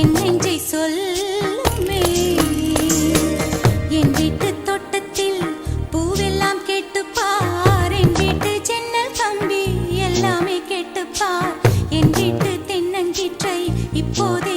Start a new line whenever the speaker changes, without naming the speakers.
என் நெஞ்சை சொல்லுமே. என் வீட்டு தோட்டத்தில் பூவெல்லாம் கேட்டுப்பார், என் வீட்டு ஜன்னல் கம்பி எல்லாமே கேட்டுப்பார், என் வீட்டு தென்னங்கீற்றை இப்போதே